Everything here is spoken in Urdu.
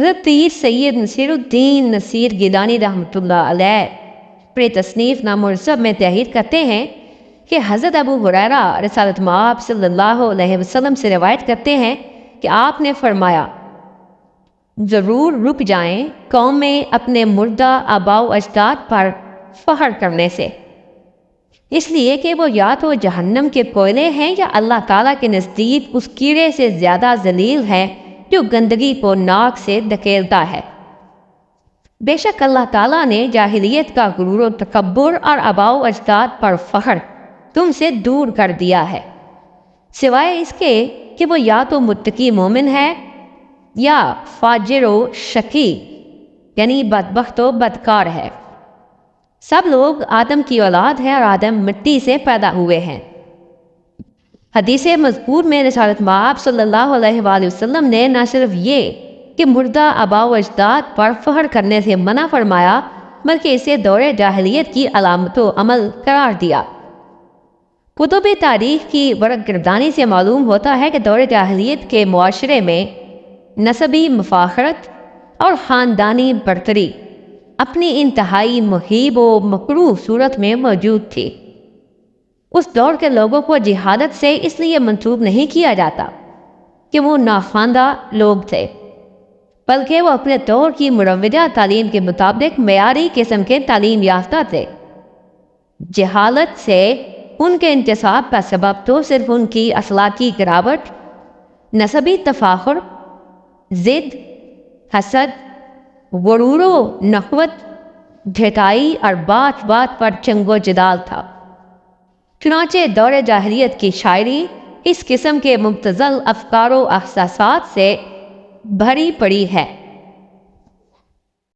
حضرت پیر سید نصیر الدین نصیر گیلانی رحمۃ اللہ علیہ پر تصنیف نامرصب میں تحریر کرتے ہیں کہ حضرت ابو ہریرہ رسالت مآب صلی اللہ علیہ وسلم سے روایت کرتے ہیں کہ آپ نے فرمایا، ضرور رک جائیں قومیں اپنے مردہ آباء و اجداد پر فخر کرنے سے، اس لیے کہ وہ یا تو جہنم کے کوئلے ہیں یا اللہ تعالیٰ کے نزدیک اس کیڑے سے زیادہ ذلیل ہے جو گندگی کو ناک سے دھکیلتا ہے۔ بے شک اللہ تعالیٰ نے جاہلیت کا غرور و تکبر اور آباء و اجداد پر فخر تم سے دور کر دیا ہے، سوائے اس کے کہ وہ یا تو متقی مومن ہے یا فاجر و شقی یعنی بدبخت و بدکار ہے۔ سب لوگ آدم کی اولاد ہیں اور آدم مٹی سے پیدا ہوئے ہیں۔ حدیث مذکور میں رسالت مآب صلی اللہ علیہ وآلہ وسلم نے نہ صرف یہ کہ مردہ آباء و اجداد پر فخر کرنے سے منع فرمایا بلکہ اسے دور جاہلیت کی علامت و عمل قرار دیا۔ کتب تاریخ کی ورق گردانی سے معلوم ہوتا ہے کہ دور جاہلیت کے معاشرے میں نسبی مفاخرت اور خاندانی برتری اپنی انتہائی مہیب و مکروہ صورت میں موجود تھی۔ اس دور کے لوگوں کو جہالت سے اس لیے منسوب نہیں کیا جاتا کہ وہ ناخواندہ لوگ تھے، بلکہ وہ اپنے دور کی مروجہ تعلیم کے مطابق معیاری قسم کے تعلیم یافتہ تھے۔ جہالت سے ان کے انتصاب کا سبب تو صرف ان کی اخلاقی گراوٹ، نسبی تفاخر، ضد، حسد، غرور و نخوت، ڈھٹائی اور بات بات پر چنگ و جدال تھا۔ چنانچہ دور جاہلیت کی شاعری اس قسم کے مبتذل افکار و احساسات سے بھری پڑی ہے۔